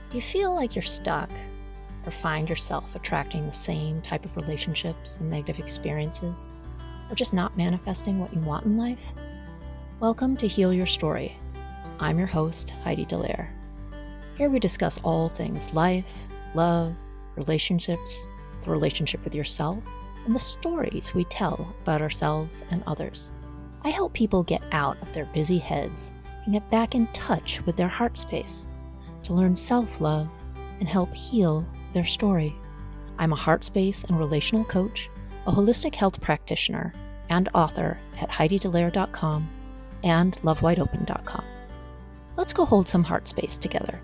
Do you feel like you're stuck or find yourself attracting the same type of relationships and negative experiences, or just not manifesting what you want in life? Welcome to Heal Your Story. I'm your host, Heidi Dellaire. Here we discuss all things life, love, relationships, the relationship with yourself, and the stories we tell about ourselves and others. I help people get out of their busy heads and get back in touch with their heart space to learn self-love and help heal their story. I'm a heart space and relational coach, a holistic health practitioner, and author at HeidiDellaire.com and LoveWideOpen.com. Let's go hold some heart space together.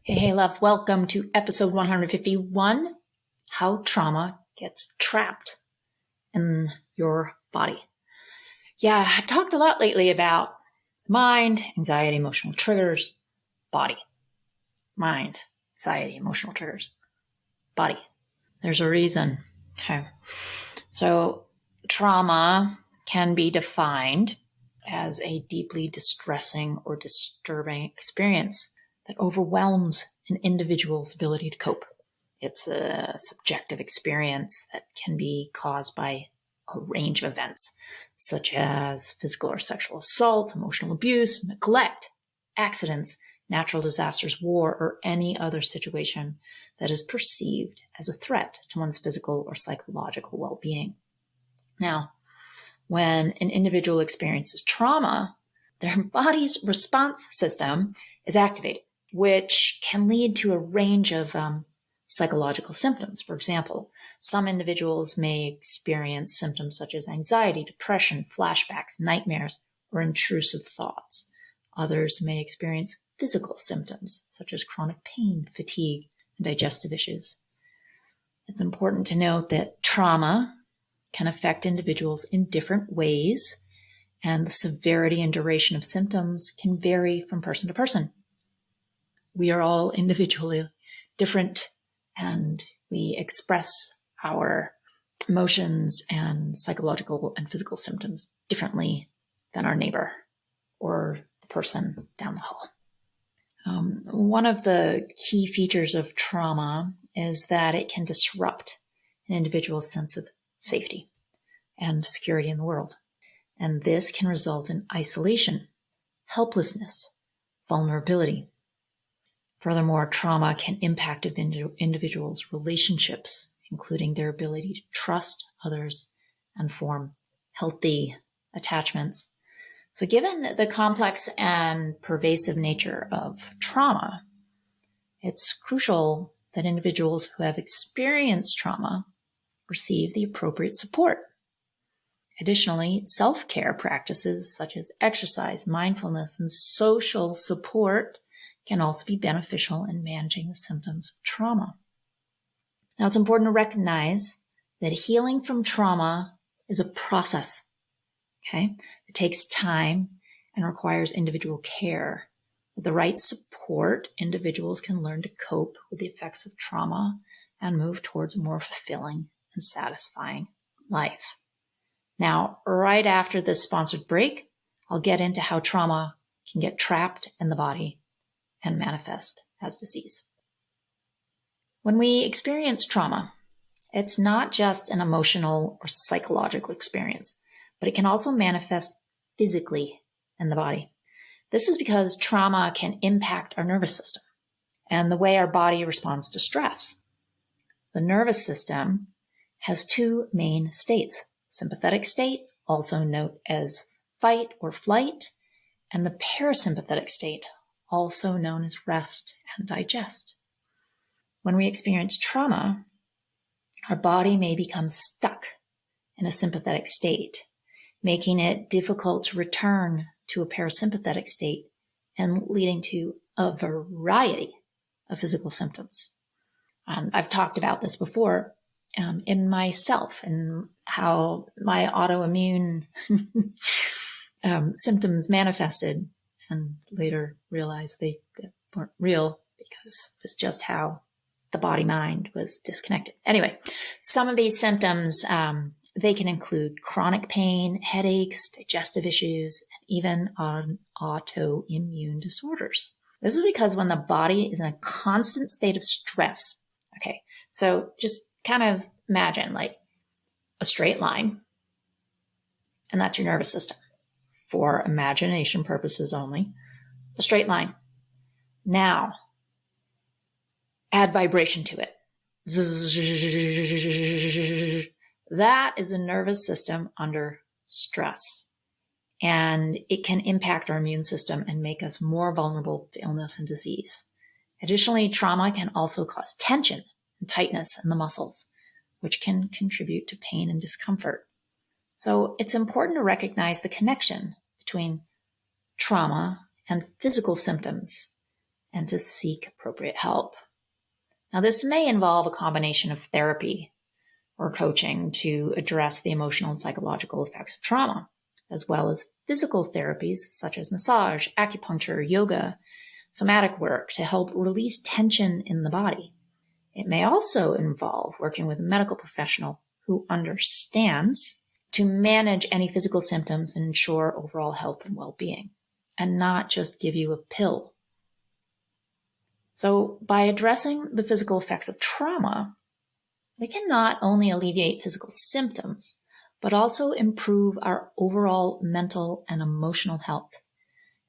Hey, loves, welcome to episode 151, How Trauma Gets Trapped in Your Body. Yeah, I've talked a lot lately about mind, anxiety, emotional triggers, body. Mind, anxiety, emotional triggers, body. There's a reason. Okay. So trauma can be defined as a deeply distressing or disturbing experience that overwhelms an individual's ability to cope. It's a subjective experience that can be caused by a range of events, such as physical or sexual assault, emotional abuse, neglect, accidents, natural disasters, war, or any other situation that is perceived as a threat to one's physical or psychological well-being. Now, when an individual experiences trauma, their body's response system is activated, which can lead to a range of psychological symptoms. For example, some individuals may experience symptoms such as anxiety, depression, flashbacks, nightmares, or intrusive thoughts. Others may experience physical symptoms such as chronic pain, fatigue, and digestive issues. It's important to note that trauma can affect individuals in different ways, and the severity and duration of symptoms can vary from person to person. We are all individually different, and we express our emotions and psychological and physical symptoms differently than our neighbor or the person down the hall. One of the key features of trauma is that it can disrupt an individual's sense of safety and security in the world. And this can result in isolation, helplessness, vulnerability. Furthermore, trauma can impact individuals' relationships, including their ability to trust others and form healthy attachments. So given the complex and pervasive nature of trauma, it's crucial that individuals who have experienced trauma receive the appropriate support. Additionally, self-care practices such as exercise, mindfulness, and social support can also be beneficial in managing the symptoms of trauma. Now, it's important to recognize that healing from trauma is a process. Okay, it takes time and requires individual care. With the right support, individuals can learn to cope with the effects of trauma and move towards a more fulfilling and satisfying life. Now, right after this sponsored break, I'll get into how trauma can get trapped in the body and manifest as disease. When we experience trauma, it's not just an emotional or psychological experience, but it can also manifest physically in the body. This is because trauma can impact our nervous system and the way our body responds to stress. The nervous system has two main states: sympathetic state, also known as fight or flight, and the parasympathetic state, also known as rest and digest. When we experience trauma, our body may become stuck in a sympathetic state, making it difficult to return to a parasympathetic state and leading to a variety of physical symptoms. I've talked about this before in myself and how my autoimmune symptoms manifested, and later realized they weren't real because it was just how the body-mind was disconnected. Anyway, some of these symptoms, they can include chronic pain, headaches, digestive issues, and even autoimmune disorders. This is because when the body is in a constant state of stress, okay, so just kind of imagine like a straight line, and that's your nervous system. For imagination purposes only, a straight line. Now, add vibration to it. That is a nervous system under stress. And it can impact our immune system and make us more vulnerable to illness and disease. Additionally, trauma can also cause tension and tightness in the muscles, which can contribute to pain and discomfort. So it's important to recognize the connection between trauma and physical symptoms and to seek appropriate help. Now, this may involve a combination of therapy or coaching to address the emotional and psychological effects of trauma, as well as physical therapies such as massage, acupuncture, yoga, somatic work to help release tension in the body. It may also involve working with a medical professional who understands to manage any physical symptoms and ensure overall health and well-being, and not just give you a pill. So by addressing the physical effects of trauma, we can not only alleviate physical symptoms, but also improve our overall mental and emotional health.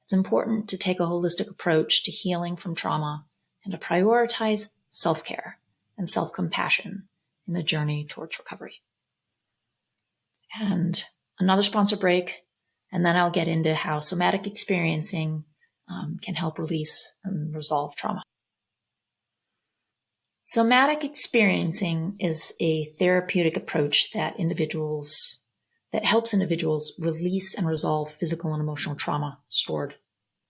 It's important to take a holistic approach to healing from trauma and to prioritize self-care and self-compassion in the journey towards recovery. And another sponsor break, and then I'll get into how somatic experiencing can help release and resolve trauma. Somatic experiencing is a therapeutic approach that helps individuals release and resolve physical and emotional trauma stored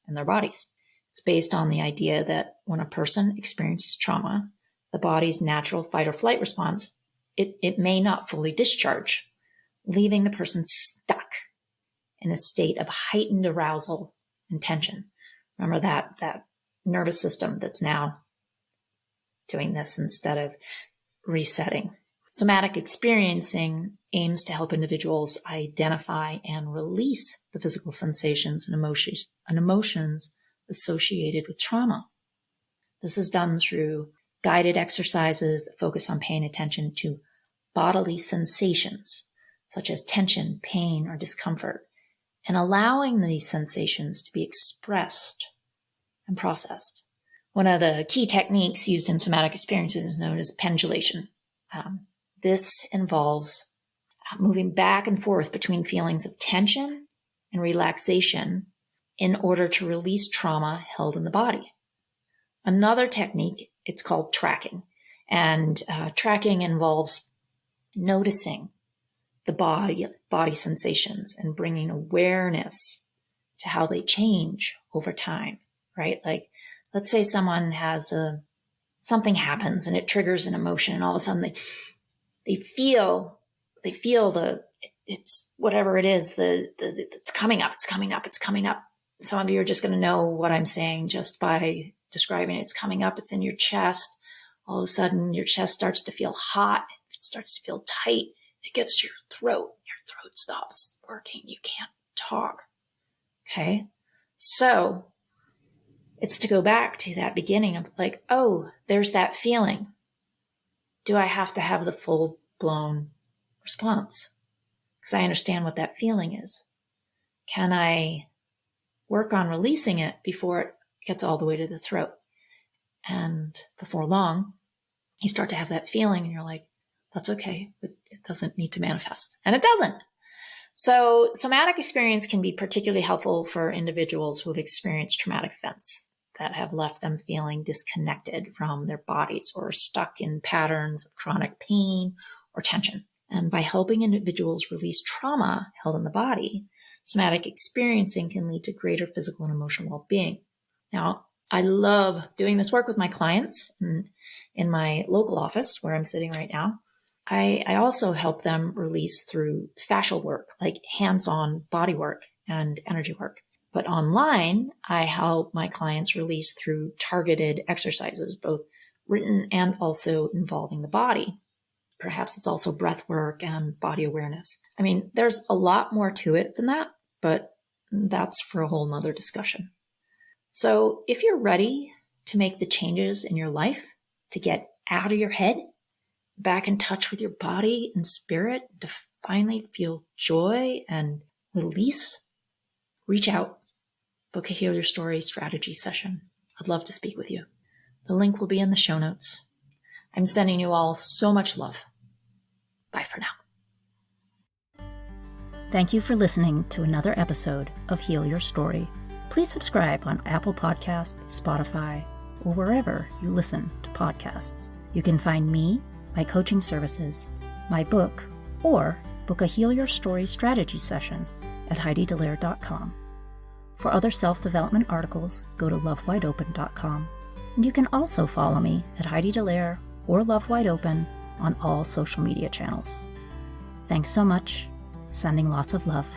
in their bodies. It's based on the idea that when a person experiences trauma, the body's natural fight or flight response, it may not fully discharge, leaving the person stuck in a state of heightened arousal and tension. Remember that nervous system that's now doing this instead of resetting. Somatic experiencing aims to help individuals identify and release the physical sensations and emotions associated with trauma. This is done through guided exercises that focus on paying attention to bodily sensations, such as tension, pain, or discomfort, and allowing these sensations to be expressed and processed. One of the key techniques used in somatic experiences is known as pendulation. This involves moving back and forth between feelings of tension and relaxation in order to release trauma held in the body. Another technique, it's called tracking. And tracking involves noticing the body sensations and bringing awareness to how they change over time, right? Like, let's say someone has something happens and it triggers an emotion, and all of a sudden they feel it's whatever it is, it's coming up. Some of you are just going to know what I'm saying just by describing it. It's coming up. It's in your chest. All of a sudden, your chest starts to feel hot. It starts to feel tight. It gets to your throat. Your throat stops working. You can't talk. Okay. So it's to go back to that beginning of like, oh, there's that feeling. Do I have to have the full-blown response? Because I understand what that feeling is. Can I work on releasing it before it gets all the way to the throat? And before long, you start to have that feeling and you're like, that's okay, but it doesn't need to manifest. And it doesn't. So somatic experience can be particularly helpful for individuals who have experienced traumatic events that have left them feeling disconnected from their bodies or stuck in patterns of chronic pain or tension. And by helping individuals release trauma held in the body, somatic experiencing can lead to greater physical and emotional well-being. Now, I love doing this work with my clients in my local office where I'm sitting right now. I also help them release through fascial work, like hands-on body work and energy work. But online, I help my clients release through targeted exercises, both written and also involving the body. Perhaps it's also breath work and body awareness. I mean, there's a lot more to it than that, but that's for a whole nother discussion. So if you're ready to make the changes in your life, to get out of your head, back in touch with your body and spirit, to finally feel joy and release, reach out, book a Heal Your Story strategy session. I'd love to speak with you. The link will be in the show notes. I'm sending you all so much love. Bye for now. Thank you for listening to another episode of Heal Your Story. Please subscribe on Apple Podcasts, Spotify, or wherever you listen to podcasts. You can find me, my coaching services, my book, or book a Heal Your Story strategy session at HeidiDellaire.com. For other self-development articles, go to lovewideopen.com. And you can also follow me at Heidi Dellaire or Love Wide Open on all social media channels. Thanks so much. Sending lots of love.